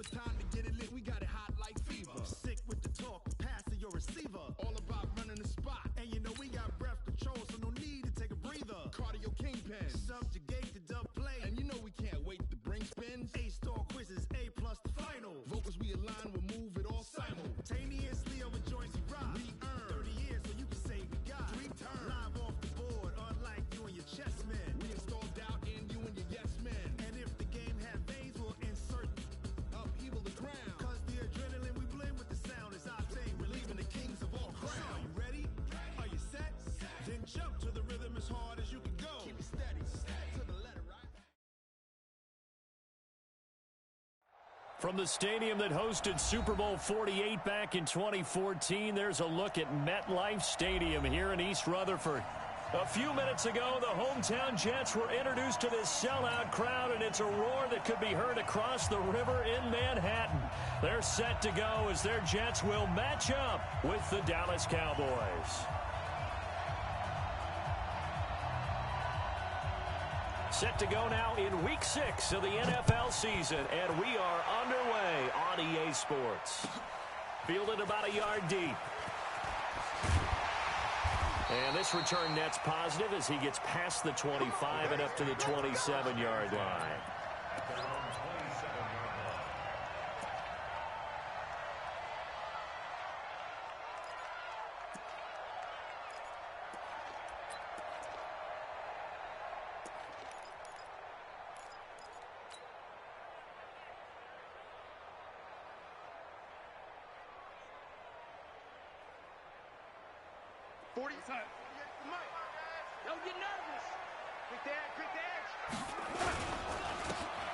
it's time to get it lit, we got it hot like fever. Sick with the talk, pass to your receiver. All about running the spot. And you know we got breath control, so no need to take a breather. Cardio kingpin, subjugate the dub play. And you know we can't wait to bring spins. A-star quizzes, A+ the final. Vocals we align, we'll move it all simultaneously over joints we rock. We earn 30 years, so you can say we got 3 turns. Live off the board, unlike you and your chess men. We install doubt in you and your yes men. And if the game had veins, we'll insert upheaval the crown. Cause the adrenaline we blend with the sound is our thing. Relieving the kings of all crowns. So are you ready? Are you set? Then jump to the rhythm as hard as you can go. Keep it steady, to the letter, right? From the stadium that hosted Super Bowl 48 back in 2014, there's a look at MetLife Stadium here in East Rutherford. A few minutes ago, the hometown Jets were introduced to this sellout crowd, and it's a roar that could be heard across the river in Manhattan. They're set to go as their Jets will match up with the Dallas Cowboys. Set to go now in Week 6 of the NFL season, and we are underway on EA Sports. Fielded about a yard deep. And this return net's positive as he gets past the 25 and up to the 27-yard line. Don't get nervous. Quick edge.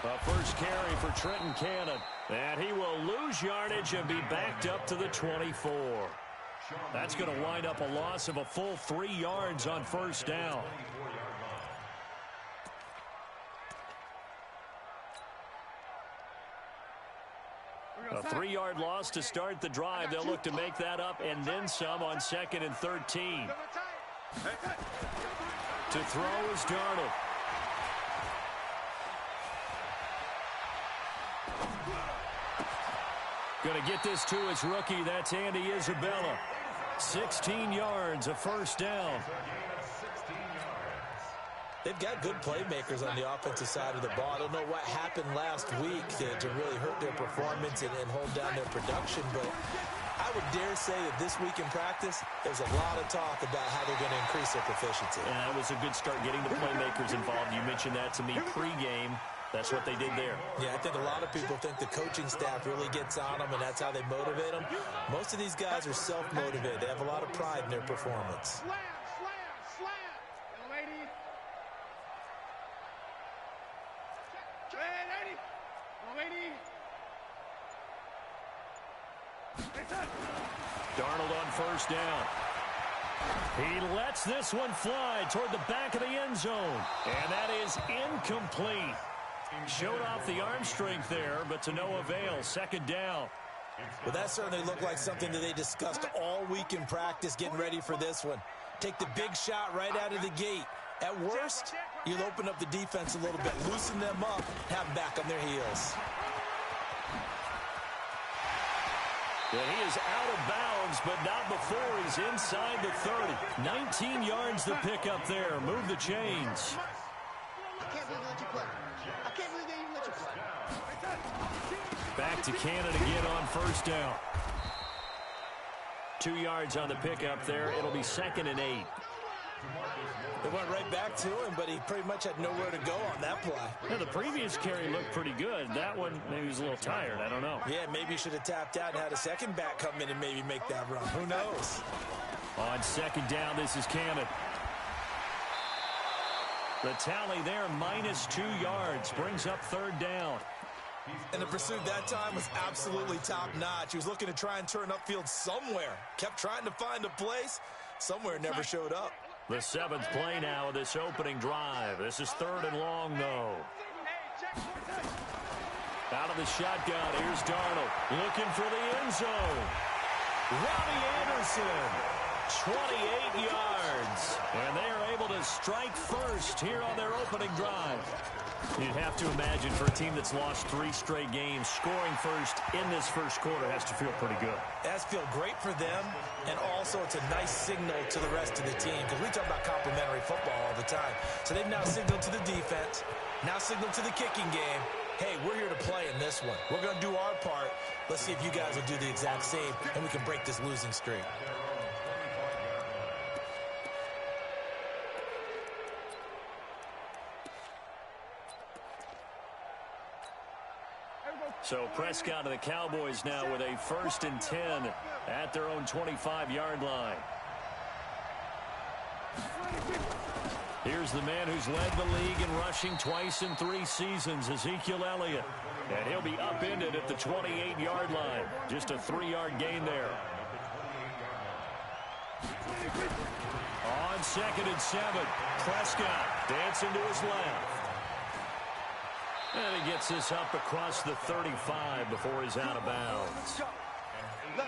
A first carry for Trenton Cannon. And he will lose yardage and be backed up to the 24. That's going to wind up a loss of a full 3 yards on first down. A 3-yard loss to start the drive. They'll look to make that up and then some on 2nd and 13. To throw is Darnold. Going to get this to his rookie. That's Andy Isabella. 16 yards, a first down. They've got good playmakers on the offensive side of the ball. I don't know what happened last week to really hurt their performance and hold down their production, but I would dare say that this week in practice, there's a lot of talk about how they're going to increase their proficiency. And that was a good start getting the playmakers involved. You mentioned that to me pregame. That's what they did there. Yeah, I think a lot of people think the coaching staff really gets on them, and that's how they motivate them. Most of these guys are self-motivated. They have a lot of pride in their performance. Slam. Young lady. Hey, lady. Darnold on first down. He lets this one fly toward the back of the end zone. And that is incomplete. Showed off the arm strength there, but to no avail. 2nd down. Well, that certainly looked like something that they discussed all week in practice getting ready for this one. Take the big shot right out of the gate. At worst, you'll open up the defense a little bit, loosen them up, have them back on their heels. And he is out of bounds, but not before he's inside the 30. 19 yards to pick up there. Move the chains. I can't believe they let you play. I can't believe they even let you play. Back to Cannon again on first down. 2 yards on the pickup there. It'll be 2nd and 8. They went right back to him, but he pretty much had nowhere to go on that play. Yeah, the previous carry looked pretty good. That one, maybe he was a little tired. I don't know. Yeah, maybe he should have tapped out and had a second back come in and maybe make that run. Who knows? On 2nd down, this is Cannon. The tally there, -2 yards, brings up 3rd down. And the pursuit that time was absolutely top-notch. He was looking to try and turn upfield somewhere. Kept trying to find a place. Somewhere never showed up. The 7th play now of this opening drive. This is 3rd and long, though. Out of the shotgun, here's Darnold. Looking for the end zone. Robbie Anderson. 28 yards. And they are able to strike first here on their opening drive. You'd have to imagine for a team that's lost 3 straight games, scoring first in this first quarter has to feel pretty good. It has to feel great for them, and also it's a nice signal to the rest of the team, because we talk about complimentary football all the time. So they've now signaled to the defense, now signaled to the kicking game, hey, we're here to play in this one. We're going to do our part. Let's see if you guys will do the exact same, and we can break this losing streak. So Prescott and the Cowboys now with a 1st and 10 at their own 25-yard line. Here's the man who's led the league in rushing twice in 3 seasons, Ezekiel Elliott. And he'll be upended at the 28-yard line. Just a 3-yard gain there. On 2nd and 7, Prescott dancing to his left. And he gets this up across the 35 before he's out of bounds.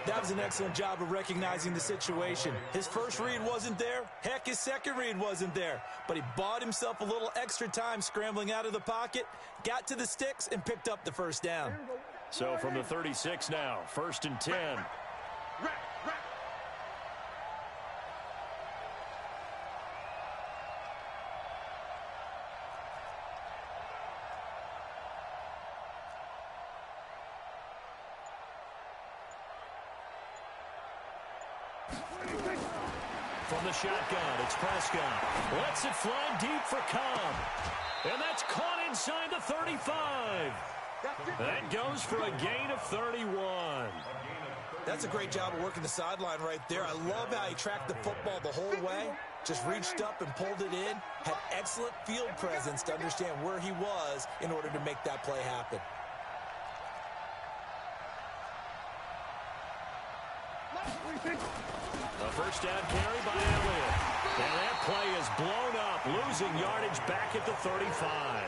That was an excellent job of recognizing the situation. His first read wasn't there. Heck, his second read wasn't there. But he bought himself a little extra time scrambling out of the pocket, got to the sticks, and picked up the first down. So from the 36 now, 1st and 10. From the shotgun, it's Prescott. Lets it fly deep for Cobb. And that's caught inside the 35. That goes for a gain of 31. That's a great job of working the sideline right there. I love how he tracked the football the whole way. Just reached up and pulled it in. Had excellent field presence to understand where he was in order to make that play happen. A first down carry by Elliott. And that play is blown up, losing yardage back at the 35.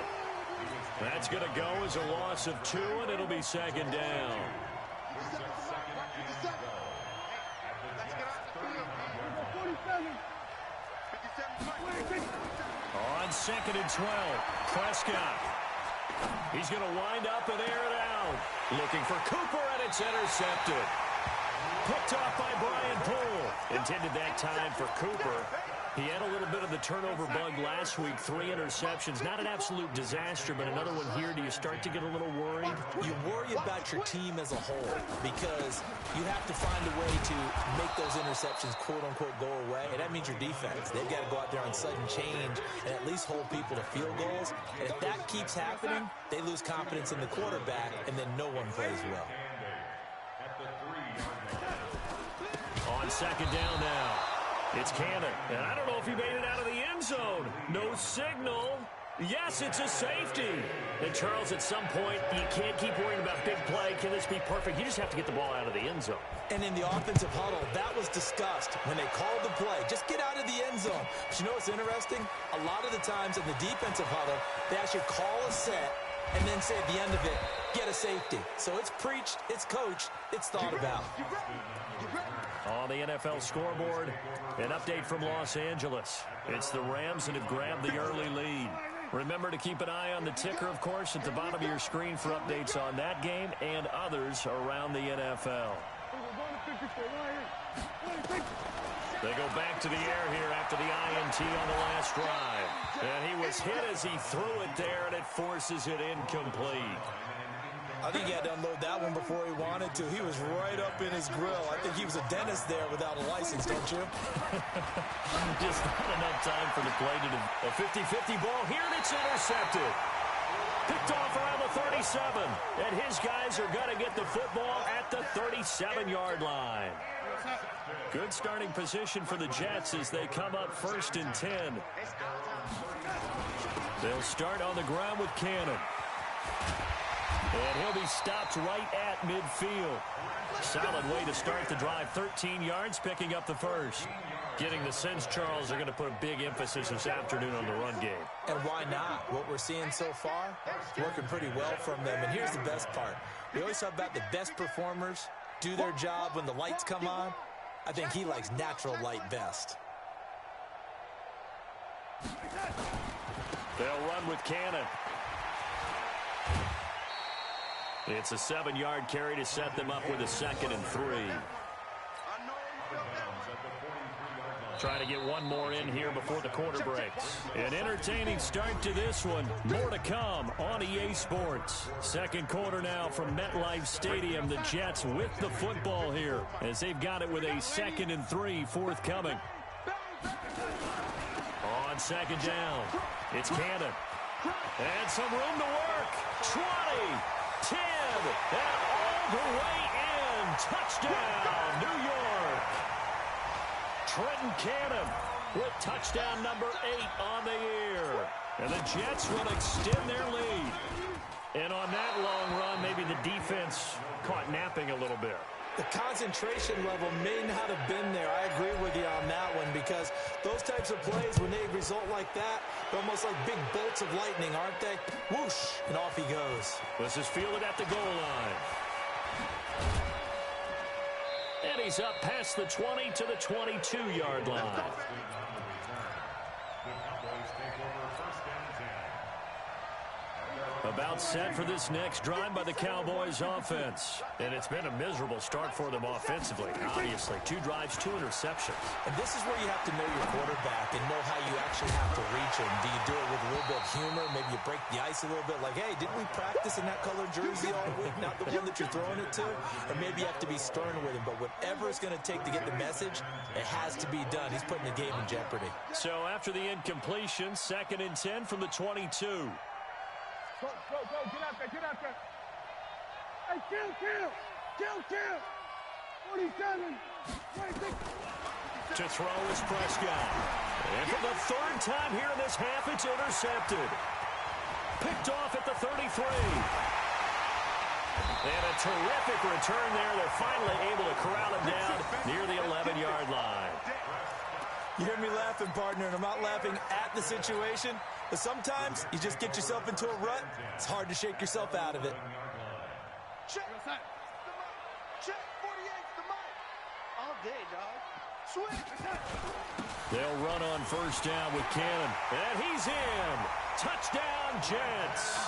That's going to go as a loss of 2, and it'll be 2nd down. On 2nd and 12, Prescott. He's going to wind up and air it out. Looking for Cooper, and it's intercepted. Picked off by Brian Poole. Intended that time for Cooper. He had a little bit of the turnover bug last week. 3 interceptions. Not an absolute disaster, but another one here. Do you start to get a little worried? You worry about your team as a whole because you have to find a way to make those interceptions, quote-unquote, go away. And that means your defense. They've got to go out there on sudden change and at least hold people to field goals. And if that keeps happening, they lose confidence in the quarterback, and then no one plays well. On 2nd down now, it's Cannon. And I don't know if he made it out of the end zone. No signal. Yes, it's a safety. And Charles, at some point, you can't keep worrying about big play. Can this be perfect? You just have to get the ball out of the end zone. And in the offensive huddle, that was discussed when they called the play. Just get out of the end zone. But you know what's interesting? A lot of the times in the defensive huddle, they actually call a set and then say at the end of it, get a safety. So it's preached, it's coached, it's thought about. On the NFL scoreboard, an update from Los Angeles. It's the Rams that have grabbed the early lead. Remember to keep an eye on the ticker, of course, at the bottom of your screen for updates on that game and others around the NFL. They go back to the air here after the INT on the last drive. And he was hit as he threw it there, and it forces it incomplete. I think he had to unload that one before he wanted to. He was right up in his grill. I think he was a dentist there without a license, don't you? Just not enough time for the play to do. A 50-50 ball here, and it's intercepted. Picked off around the 37. And his guys are going to get the football at the 37-yard line. Good starting position for the Jets as they come up 1st and 10. They'll start on the ground with Cannon. And he'll be stopped right at midfield. Solid way to start the drive. 13 yards, picking up the first. Getting the sense, Charles, they're going to put a big emphasis this afternoon on the run game. And why not? What we're seeing so far, working pretty well from them. And here's the best part. We always talk about the best performers do their job when the lights come on. I think he likes natural light best. They'll run with Cannon. It's a 7-yard carry to set them up with a 2nd and 3. Trying to get one more in here before the quarter breaks. An entertaining start to this one. More to come on EA Sports. Second quarter now from MetLife Stadium. The Jets with the football here as they've got it with a 2nd and 3 forthcoming. On 2nd down, it's Cannon. And some room to work. 20, 10, and all the way in. Touchdown, New York. Trenton Cannon with touchdown number 8 on the year. And the Jets will extend their lead. And on that long run, maybe the defense caught napping a little bit. The concentration level may not have been there. I agree with you on that one because those types of plays, when they result like that, they're almost like big bolts of lightning, aren't they? Whoosh, and off he goes. This is fielded at the goal line. And he's up past the 20 to the 22-yard line. About set for this next drive by the Cowboys offense. And it's been a miserable start for them offensively. Obviously, 2 drives, 2 interceptions. And this is where you have to know your quarterback and know how you actually have to reach him. Do you do it with a little bit of humor? Maybe you break the ice a little bit like, hey, didn't we practice in that colored jersey all week? Not the one that you're throwing it to? Or maybe you have to be stern with him. But whatever it's going to take to get the message, it has to be done. He's putting the game in jeopardy. So after the incompletion, 2nd and 10 from the 22. Go, get out there. Hey, kill. 47. To throw is Prescott. And for the 3rd time here in this half, it's intercepted. Picked off at the 33. And a terrific return there. They're finally able to corral him down near the 11-yard line. You hear me laughing, partner, and I'm not laughing at the situation, but sometimes you just get yourself into a rut. It's hard to shake yourself out of it. Check. 48's the mic. All day, dog. Switch. They'll run on 1st down with Cannon. And he's in. Touchdown, Jets.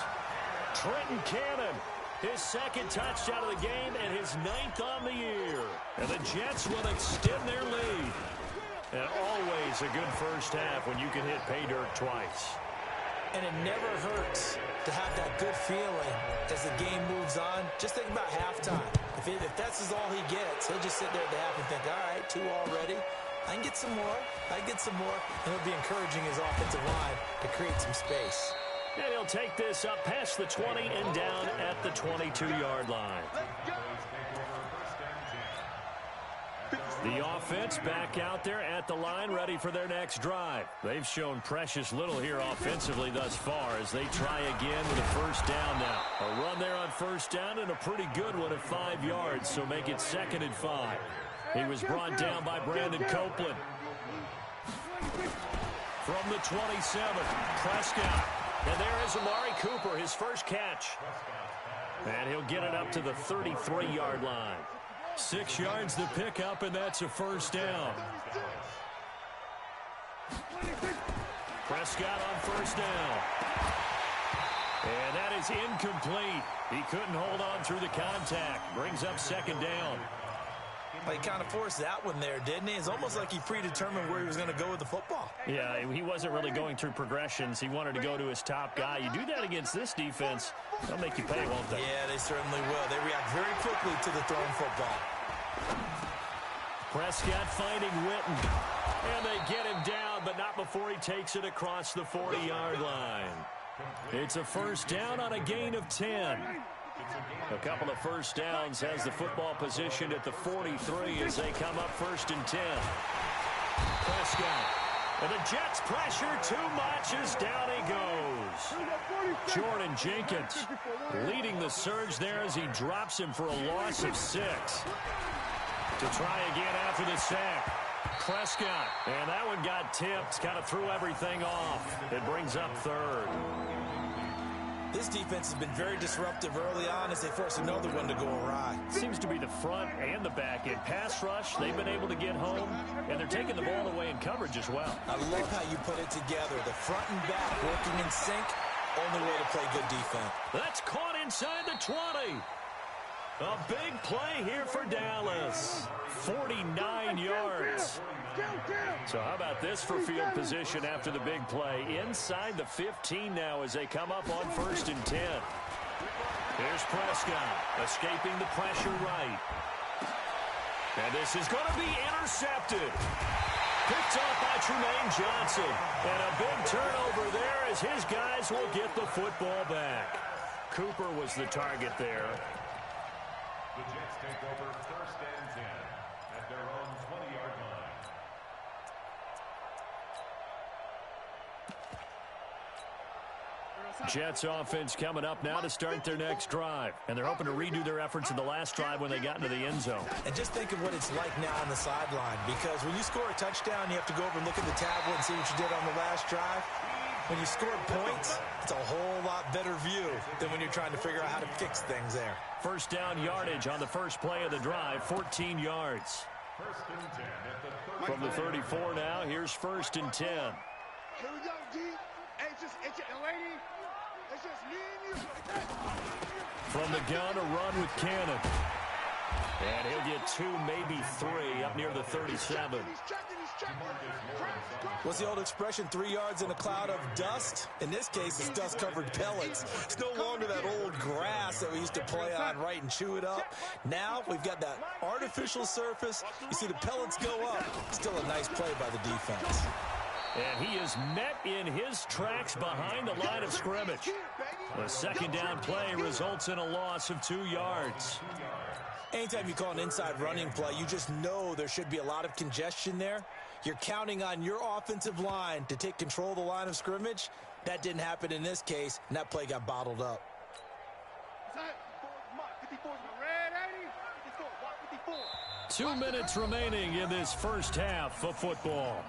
Trenton Cannon, his 2nd touchdown of the game and his 9th on the year. And the Jets will extend their lead. And always a good first half when you can hit pay dirt twice. And it never hurts to have that good feeling as the game moves on. Just think about halftime. If that's all he gets, he'll just sit there at the half and think, all right, 2 already. I can get some more. And he'll be encouraging his offensive line to create some space. And he'll take this up past the 20 and down at the 22-yard line. The offense back out there at the line, ready for their next drive. They've shown precious little here offensively thus far as they try again with a 1st down now. A run there on 1st down and a pretty good one at 5 yards, so make it 2nd and 5. He was brought down by Brandon Copeland. From the 27, Prescott. And there is Amari Cooper, his first catch. And he'll get it up to the 33-yard line. 6 yards to pick up, and that's a 1st down. Prescott on 1st down. And that is incomplete. He couldn't hold on through the contact. Brings up 2nd down. Well, he kind of forced that one there, didn't he? It's almost like he predetermined where he was going to go with the football. Yeah, he wasn't really going through progressions. He wanted to go to his top guy. You do that against this defense, they'll make you pay, won't they? Yeah, they certainly will. They react very quickly to the thrown football. Prescott finding Witten. And they get him down, but not before he takes it across the 40-yard line. It's a 1st down on a gain of 10. A couple of 1st downs has the football positioned at the 43 as they come up 1st and 10. Prescott. And the Jets pressure too much as down he goes. Jordan Jenkins leading the surge there as he drops him for a loss of 6. To try again after the sack. Prescott. And that one got tipped. Kind of threw everything off. It brings up 3rd. This defense has been very disruptive early on as they force another one to go awry. Seems to be the front and the back end. Pass rush, they've been able to get home, and they're taking the ball away in coverage as well. I love how you put it together. The front and back working in sync, only way to play good defense. That's caught inside the 20. A big play here for Dallas. 49 yards. So how about this for field position after the big play? Inside the 15 now as they come up on 1st and 10. Here's Prescott escaping the pressure right. And this is going to be intercepted. Picked off by Tremaine Johnson. And a big turnover there as his guys will get the football back. Cooper was the target there. The Jets take over 1st and 10 at their own 20-yard line. Jets offense coming up now to start their next drive. And they're hoping to redo their efforts in the last drive when they got into the end zone. And just think of what it's like now on the sideline, because when you score a touchdown, you have to go over and look at the tablet and see what you did on the last drive. When you scored points, it's a whole lot better view than when you're trying to figure out how to fix things there. First down yardage on the first play of the drive, 14 yards. 1st and 10 at the 30. From the 34 now, here's 1st and 10. Here we go, D. Hey, it's just lady. It's just me and you. From the gun, a run with Cannon. And he'll get 2, maybe 3 up near the 37. He's checking. What's the old expression, 3 yards in a cloud of dust? In this case, it's dust-covered pellets. It's no longer that old grass that we used to play on, right, and chew it up. Now we've got that artificial surface. You see the pellets go up. Still a nice play by the defense. And he is met in his tracks behind the line of scrimmage. The second down play results in a loss of 2 yards. Anytime you call an inside running play, you just know there should be a lot of congestion there. You're counting on your offensive line to take control of the line of scrimmage. That didn't happen in this case, and that play got bottled up. 2 minutes remaining in this first half of football.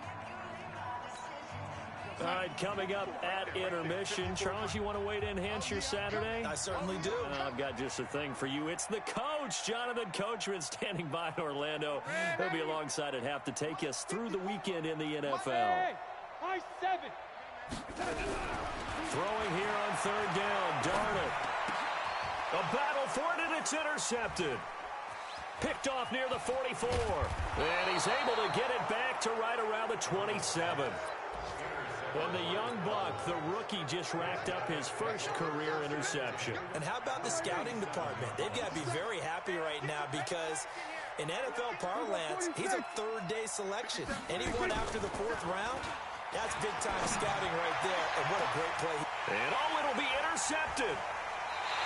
All right, coming up at intermission. Charles, you want to wait to enhance your Saturday? I certainly do. I've got just a thing for you. It's the coach, Jonathan Coachman, standing by in Orlando. He'll be alongside at half to take us through the weekend in the NFL. Throwing here on 3rd down, Darnold. A battle for it, and it's intercepted. Picked off near the 44. And he's able to get it back to right around the 27. And the young buck, the rookie, just racked up his first career interception. And how about the scouting department? They've got to be very happy right now because in NFL parlance, he's a 3rd-day selection. Anyone after the 4th round, that's big-time scouting right there. And what a great play. And it'll be intercepted.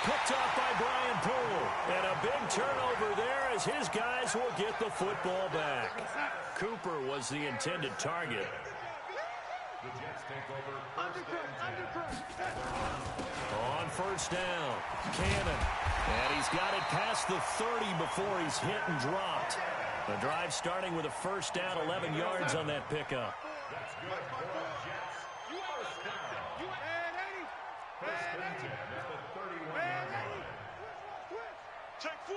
Picked off by Brian Poole. And a big turnover there as his guys will get the football back. Cooper was the intended target. The Jets take over 1st and 10. On 1st down, Cannon. And he's got it past the 30 before he's hit and dropped. The drive starting with a 1st down, 11 yards on that pickup. That's good for the Jets. 1st down. 1st and 10 at the 31-yard line. Check 4.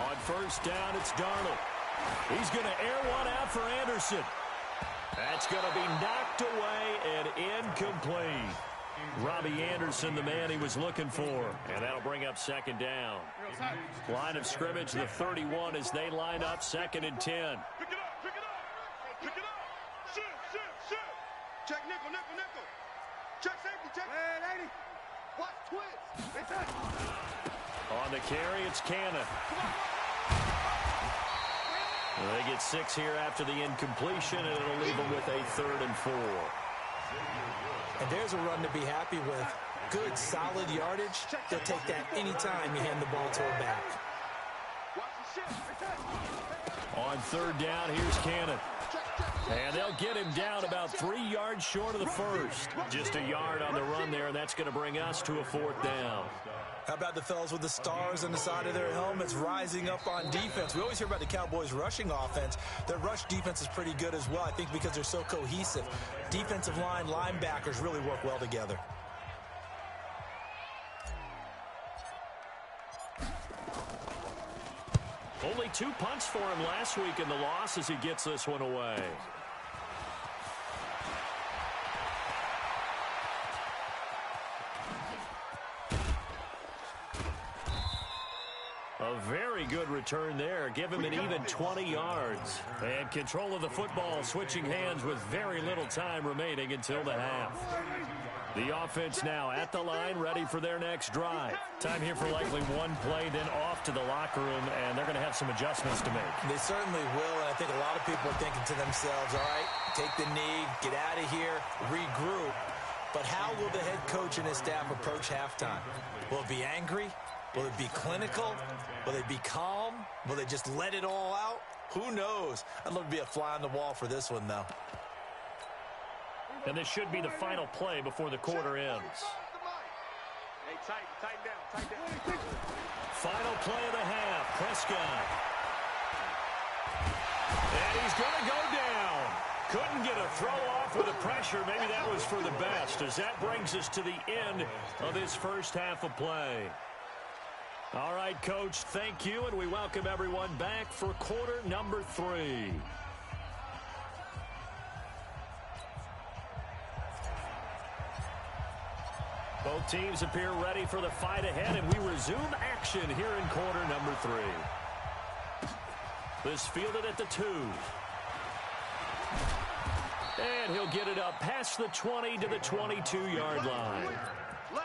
On 1st down, it's Darnold. He's going to air one out for Anderson. That's going to be knocked away and incomplete. Robbie Anderson, the man he was looking for. And that'll bring up 2nd down. Line of scrimmage, the 31 as they line up 2nd and 10. Pick it up. Pick it up. Shoot. Check nickel. Check safety. Check. Lady. Watch twist. On the carry, it's Cannon. They get 6 here after the incompletion, and it'll leave them with a 3rd and 4. And there's a run to be happy with. Good, solid yardage. They'll take that anytime you hand the ball to a back. On 3rd down, here's Cannon. And they'll get him down about 3 yards short of the first. Just a yard on the run there, and that's going to bring us to a 4th down. How about the fellas with the stars on the side of their helmets rising up on defense? We always hear about the Cowboys' rushing offense. Their rush defense is pretty good as well, I think, because they're so cohesive. Defensive line, linebackers really work well together. Only 2 punts for him last week in the loss as he gets this one away. A very good return there. Give him an even 20 yards. And control of the football, switching hands with very little time remaining until the half. The offense now at the line, ready for their next drive. Time here for likely one play, then off to the locker room, and they're going to have some adjustments to make. They certainly will, and I think a lot of people are thinking to themselves, all right, take the knee, get out of here, regroup. But how will the head coach and his staff approach halftime? Will it be angry? Will it be clinical? Will they be calm? Will they just let it all out? Who knows? I'd love to be a fly on the wall for this one, though. And this should be the final play before the quarter ends. Hey, tighten down. Final play of the half. Prescott. And he's going to go down. Couldn't get a throw off with the pressure. Maybe that was for the best, as that brings us to the end of this first half of play. All right, Coach, thank you, and we welcome everyone back for quarter number 3. Both teams appear ready for the fight ahead, and we resume action here in quarter number 3. This fielded at the 2. And he'll get it up past the 20 to the 22-yard line. The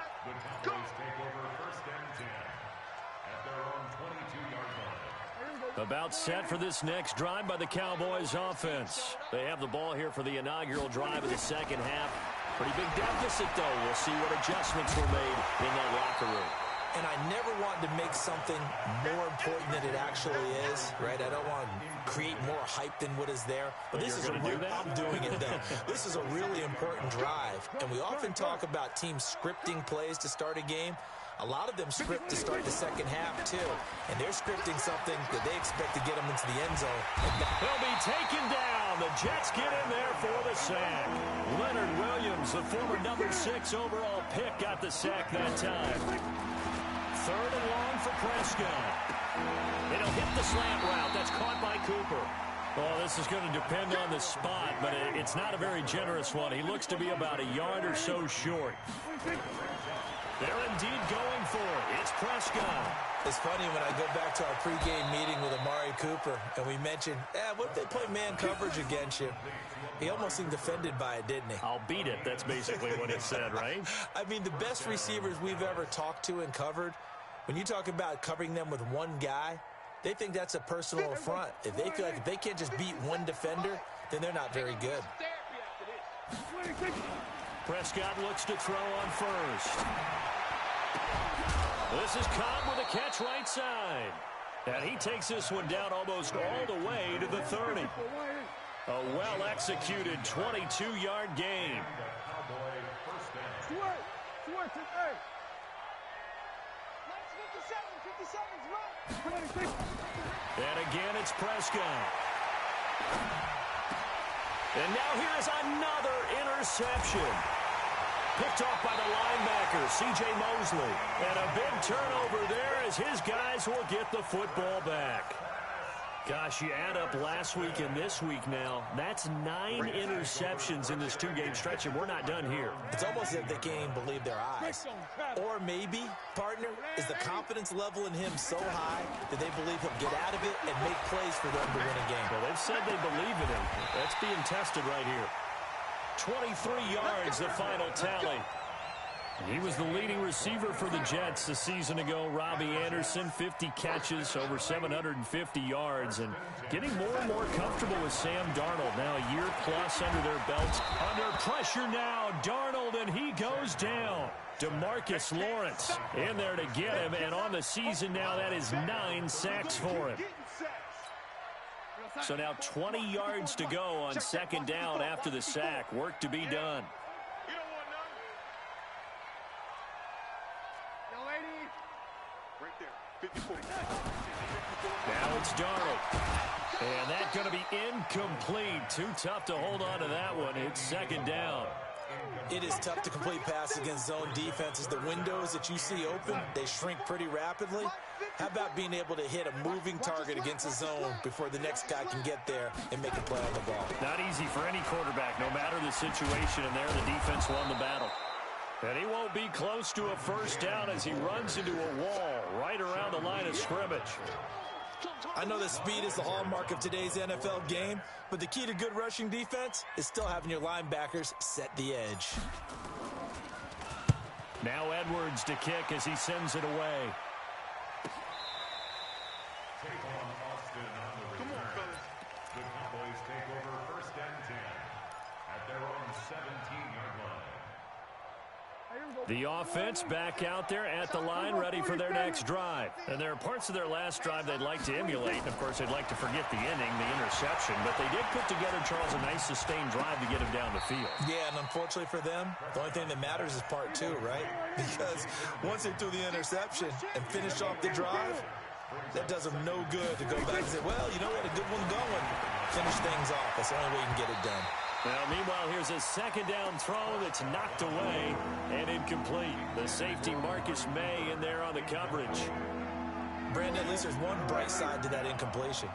Cowboys take over first and 10 at their own 22-yard line. About set for this next drive by the Cowboys offense. They have the ball here for the inaugural drive of the second half. Pretty big deficit, though. We'll see what adjustments were made in that locker room. And I never wanted to make something more important than it actually is, right? I don't want to create more hype than what is there. But this is I'm doing it, though. This is a really important drive. And we often talk about teams scripting plays to start a game. A lot of them script to start the second half, too. And they're scripting something that they expect to get them into the end zone. He'll be taken down. The Jets get in there for the sack. Leonard Williams, the former number 6 overall pick, got the sack that time. 3rd and long for Prescott. It'll hit the slant route. That's caught by Cooper. Well, this is going to depend on the spot, but it's not a very generous one. He looks to be about a yard or so short. They're indeed going for it. It's Prescott. It's funny when I go back to our pregame meeting with Amari Cooper, and we mentioned, what if they play man coverage against you? He almost seemed offended by it, didn't he? I'll beat it. That's basically what it said, right? I mean, the best receivers we've ever talked to and covered, when you talk about covering them with one guy, they think that's a personal affront. If they feel like if they can't just beat one defender, then they're not very good. Prescott looks to throw on first. This is Cobb with a catch right side. And he takes this one down almost all the way to the 30. A well-executed 22-yard gain. And again, it's Prescott. And now here's another interception. Picked off by the linebacker, C.J. Mosley. And a big turnover there as his guys will get the football back. Gosh, you add up last week and this week now, that's 9 interceptions in this 2-game stretch, and we're not done here. It's almost as if they can't even believe their eyes. Or maybe, partner, is the confidence level in him so high that they believe he'll get out of it and make plays for them to win a game. Well, they've said they believe in him. That's being tested right here. 23 yards, the final tally. He was the leading receiver for the Jets a season ago. Robbie Anderson, 50 catches, over 750 yards, and getting more and more comfortable with Sam Darnold. Now a year plus under their belts. Under pressure now, Darnold, and he goes down. DeMarcus Lawrence in there to get him, and on the season now, that is 9 sacks for him. So now 20 yards to go on second down after the sack. Work to be done. Now it's Darnold. And that's going to be incomplete. Too tough to hold on to that one. It's second down. It is tough to complete passes against zone defenses. The windows that you see open, they shrink pretty rapidly. How about being able to hit a moving target against a zone before the next guy can get there and make a play on the ball? Not easy for any quarterback, no matter the situation, and there the defense won the battle. And he won't be close to a first down as he runs into a wall right around the line of scrimmage. I know that speed is the hallmark of today's NFL game, but the key to good rushing defense is still having your linebackers set the edge. Now Edwards to kick as he sends it away. Take on Austin on the return. The Cowboys take over 1st and 10 at their own 17-yard line. The offense back out there at the line, ready for their next drive. And there are parts of their last drive they'd like to emulate. And, of course, they'd like to forget the inning, the interception. But they did put together, Charles, a nice sustained drive to get him down the field. Yeah, and unfortunately for them, the only thing that matters is part 2, right? Because once they threw the interception and finished off the drive, that does them no good to go back and say, well, you know, we had a good one going. Finish things off. That's the only way you can get it done. Now, meanwhile, here's a second down throw that's knocked away and incomplete. The safety Marcus May in there on the coverage. Brandon, at least there's one bright side to that incompletion.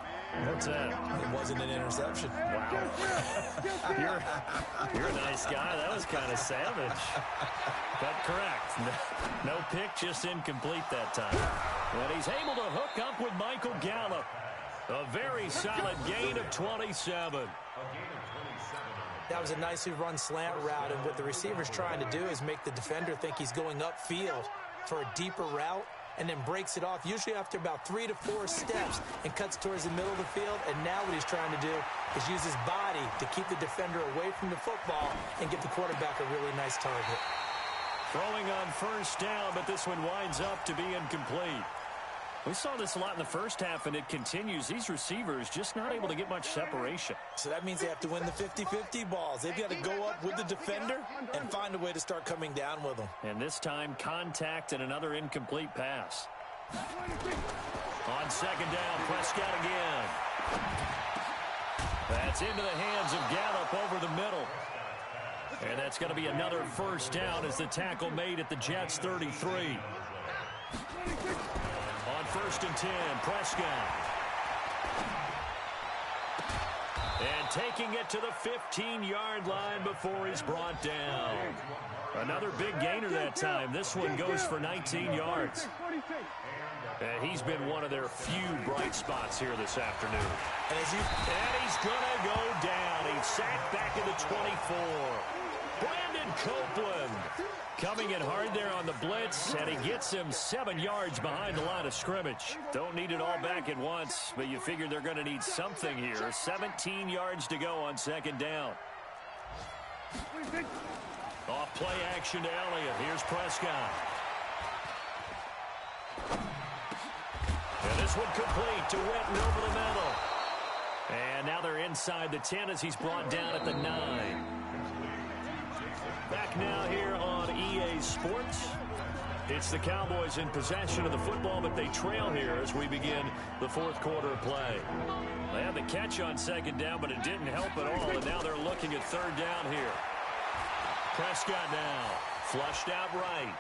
What's that? It wasn't an interception. Wow. You're a nice guy. That was kind of savage. But correct. No pick, just incomplete that time. And he's able to hook up with Michael Gallup. A very solid gain of 27. That was a nicely run slant route, and what the receiver's trying to do is make the defender think he's going upfield for a deeper route, and then breaks it off, usually after about 3 to 4 steps, and cuts towards the middle of the field. And now what he's trying to do is use his body to keep the defender away from the football and give the quarterback a really nice target. Throwing on first down, but this one winds up to be incomplete. We saw this a lot in the first half, and it continues. These receivers just not able to get much separation. So that means they have to win the 50-50 balls. They've got to go up with the defender and find a way to start coming down with them. And this time, contact and another incomplete pass. On second down, Prescott again. That's into the hands of Gallup over the middle. And that's going to be another first down as the tackle made at the Jets' 33. On 1st and 10, Prescott. And taking it to the 15-yard line before he's brought down. Another big gainer that time. This one goes for 19 yards. And he's been one of their few bright spots here this afternoon. And he's going to go down. He's sacked back at the 24. Brandon Copeland coming in hard there on the blitz, and he gets him 7 yards behind the line of scrimmage. Don't need it all back at once, but you figure they're going to need something here. 17 yards to go on second down. Off play action to Elliott. Here's Prescott. And this one complete to Witten over the middle. And now they're inside the 10 as he's brought down at the 9. Back now here on EA Sports. It's the Cowboys in possession of the football, but they trail here as we begin the fourth quarter of play. They had the catch on second down, but it didn't help at all, and now they're looking at third down here. Prescott now, flushed out right.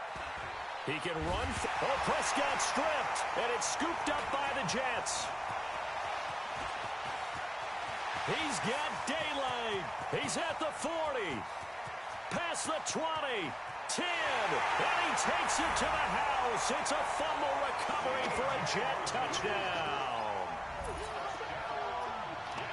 He can run. Oh, Prescott stripped, and it's scooped up by the Jets. He's got daylight. He's at the 40. Past the 20, 10, and he takes it to the house. It's a fumble recovery for a Jet touchdown.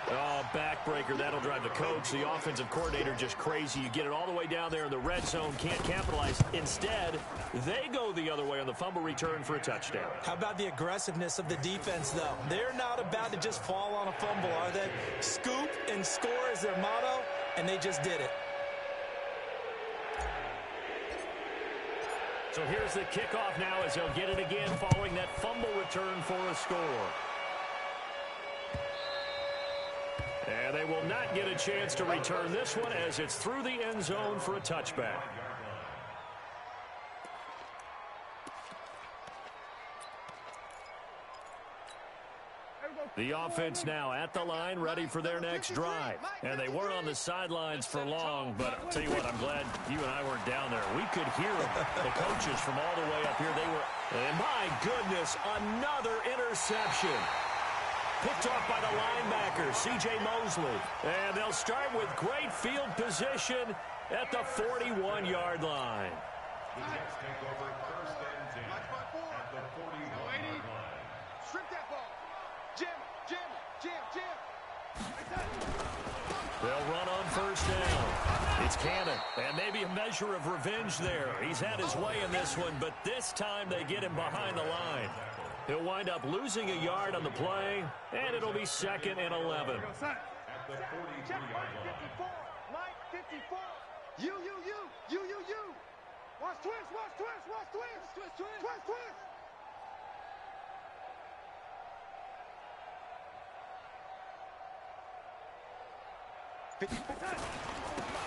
Oh, backbreaker. That'll drive the coach, the offensive coordinator, just crazy. You get it all the way down there in the red zone, can't capitalize. Instead, they go the other way on the fumble return for a touchdown. How about the aggressiveness of the defense, though? They're not about to just fall on a fumble, are they? Scoop and score is their motto, and they just did it. So here's the kickoff now as they'll get it again following that fumble return for a score. And they will not get a chance to return this one as it's through the end zone for a touchback. The offense now at the line, ready for their next drive. And they weren't on the sidelines for long, but I'll tell you what, I'm glad you and I weren't down there. We could hear the coaches from all the way up here. They were, and my goodness, another interception. Picked off by the linebacker, C.J. Mosley. And they'll start with great field position at the 41-yard line. The Jets take over first and 10 at the 41-yard line. Strip that ball. Jam. They'll run on first down. It's Cannon, and maybe a measure of revenge there. He's had his way in this one, but this time they get him behind the line. He'll wind up losing a yard on the play, and it'll be 2nd and 11. At the 43-yard line. Mike 54. You. Watch twist.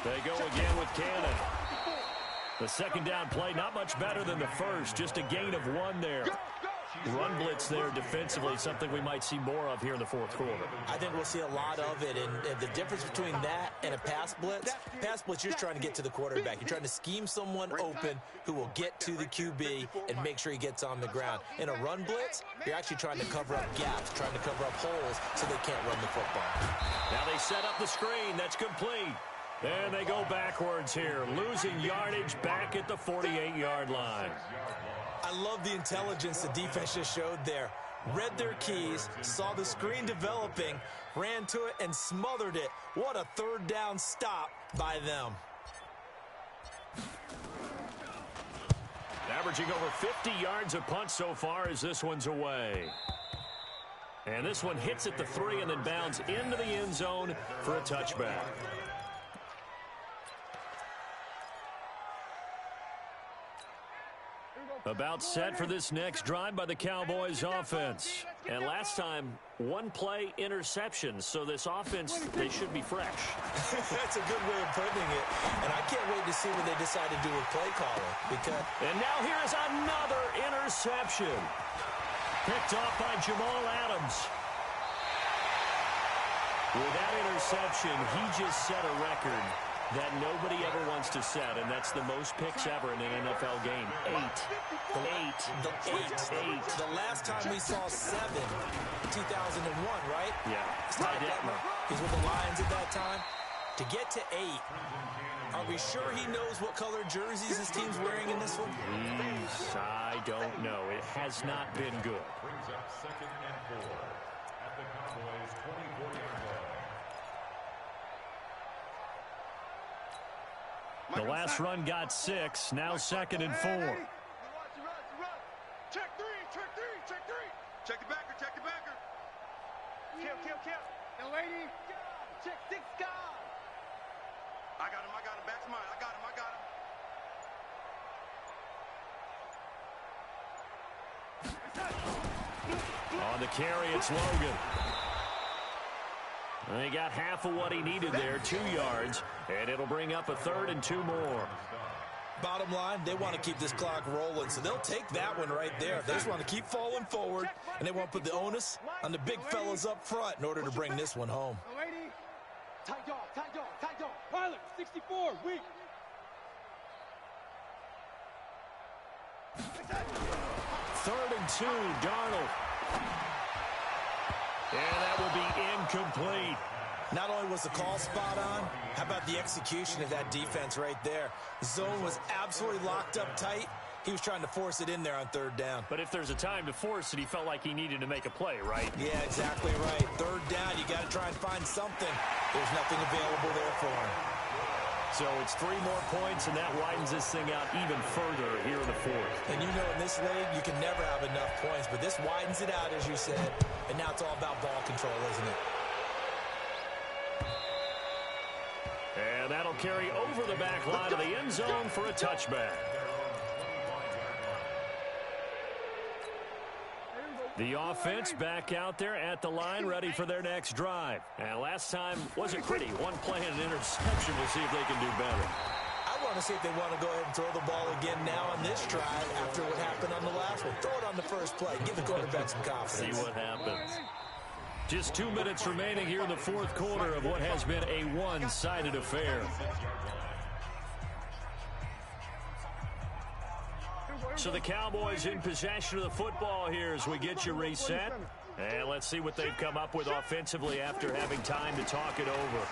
They go again with Cannon. The second down play, not much better than the first, just a gain of 1 there. Run blitz there defensively, something we might see more of here in the fourth quarter. I think we'll see a lot of it, and the difference between that and a pass blitz, you're just trying to get to the quarterback. You're trying to scheme someone open who will get to the QB and make sure he gets on the ground. In a run blitz, you're actually trying to cover up gaps, trying to cover up holes so they can't run the football. Now they set up the screen. That's complete. And they go backwards here, losing yardage back at the 48-yard line. I love the intelligence the defense just showed there. Read their keys, saw the screen developing, ran to it, and smothered it. What a third down stop by them. Averaging over 50 yards a punt so far as this one's away. And this one hits at the 3 and then bounds into the end zone for a touchback. About set for this next drive by the Cowboys offense. And last time, 1-play interception. So this offense, they should be fresh. That's a good way of putting it. And I can't wait to see what they decide to do with play calling. And now here is another interception. Picked off by Jamal Adams. With that interception, he just set a record that nobody ever wants to set, and that's the most picks ever in an NFL game. 8. The last time we saw 7, 2001, right? Yeah. Ty Detmer. He's with the Lions at that time. To get to 8, are we sure he knows what color jerseys his team's wearing in this one? I don't know. It has not been good. Brings up 2nd and 4 at the Cowboys' 24-yard line. The last run got 6. Now 2nd and 4. Check 3. Check the backer. Kill. And lady, check 6 guys. I got him. Back's mine. I got him. On the carry, it's Logan. And he got half of what he needed there, 2 yards, and it'll bring up a 3rd and 2 more. Bottom line, they want to keep this clock rolling, so they'll take that one right there. They just want to keep falling forward, and they want to put the onus on the big fellas up front in order to bring this one home. Tight dog. Pilot, 64, weak. 3rd and 2, Darnold. And that will be incomplete. Not only was the call spot on, how about the execution of that defense right there? Zone was absolutely locked up tight. He was trying to force it in there on 3rd down. But if there's a time to force it, he felt like he needed to make a play, right? Yeah, exactly right. 3rd down, you got to try and find something. There's nothing available there for him. So it's 3 more points, and that widens this thing out even further here in the 4th. And you know in this league, you can never have enough points, but this widens it out, as you said. And now it's all about ball control, isn't it? And that'll carry over the back line of the end zone for a touchback. The offense back out there at the line, ready for their next drive. And last time wasn't pretty. 1 play and an interception. We'll see if they can do better. I want to see if they want to go ahead and throw the ball again now on this drive after what happened on the last one. Throw it on the first play. Give the quarterback some confidence. See what happens. Just 2 minutes remaining here in the fourth quarter of what has been a one-sided affair. So the Cowboys in possession of the football here as we get you reset. And let's see what they've come up with offensively after having time to talk it over.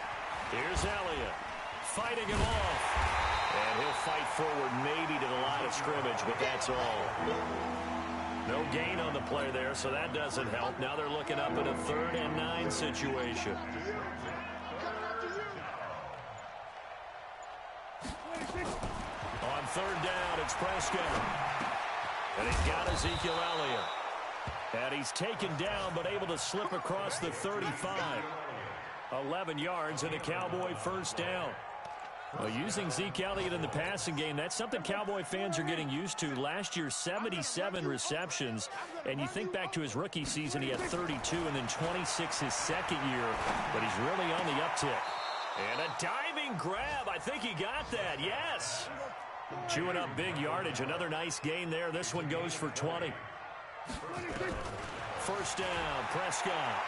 Here's Elliott fighting him off. And he'll fight forward maybe to the line of scrimmage, but that's all. No gain on the play there, so that doesn't help. Now they're looking up at a 3rd and 9 situation. On 3rd down, it's Prescott. And he's got Ezekiel Elliott. And he's taken down, but able to slip across the 35. 11 yards and a Cowboy first down. Well, using Zeke Elliott in the passing game, that's something Cowboy fans are getting used to. Last year, 77 receptions. And you think back to his rookie season, he had 32 and then 26 his second year. But he's really on the uptick. And a diving grab. I think he got that. Yes. Chewing up big yardage. Another nice gain there. This one goes for 20. First down, Prescott.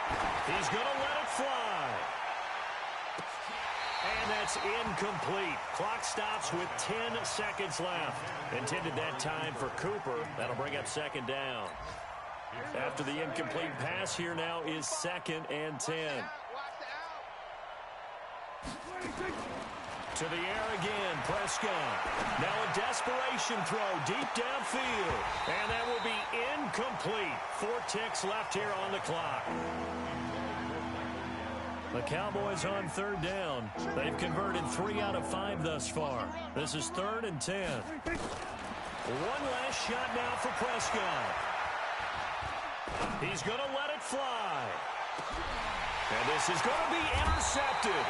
He's going to let it fly. And that's incomplete. Clock stops with 10 seconds left. Intended that time for Cooper. That'll bring up 2nd down. After the incomplete pass, here now is 2nd and 10. To the air again, Prescott. Now a desperation throw deep downfield. And that will be incomplete. 4 ticks left here on the clock. The Cowboys on 3rd down. They've converted 3 out of 5 thus far. This is 3rd and 10. One last shot now for Prescott. He's going to let it fly. And this is going to be intercepted.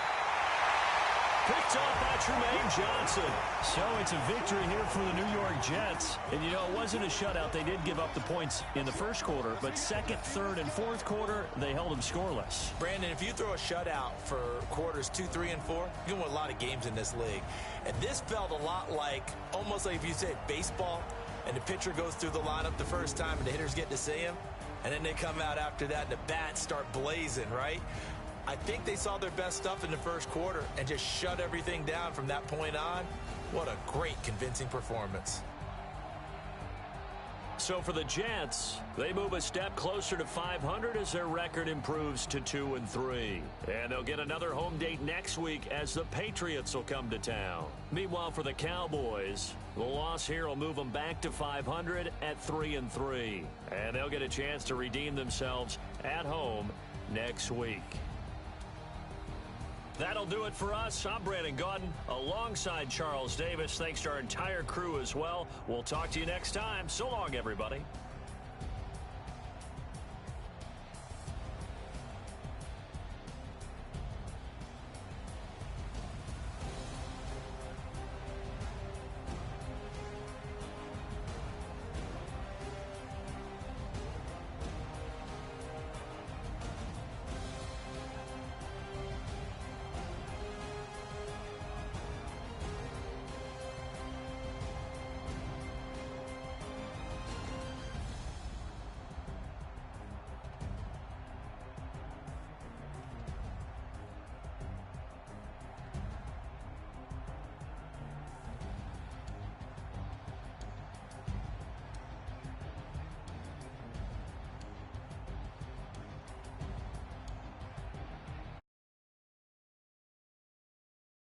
Picked off by Tremaine Johnson. So it's a victory here for the New York Jets. And, you know, it wasn't a shutout. They did give up the points in the first quarter. But 2nd, 3rd, and 4th quarter, they held them scoreless. Brandon, if you throw a shutout for quarters 2, 3, and 4, you can win a lot of games in this league. And this felt a lot like, almost like if you said baseball, and the pitcher goes through the lineup the first time and the hitters get to see him. And then they come out after that and the bats start blazing, right? I think they saw their best stuff in the first quarter and just shut everything down from that point on. What a great, convincing performance. So for the Jets, they move a step closer to 500 as their record improves to 2-3. And they'll get another home date next week as the Patriots will come to town. Meanwhile, for the Cowboys, the loss here will move them back to 500 at 3-3. And they'll get a chance to redeem themselves at home next week. That'll do it for us. I'm Brandon Gaudin alongside Charles Davis. Thanks to our entire crew as well. We'll talk to you next time. So long, everybody.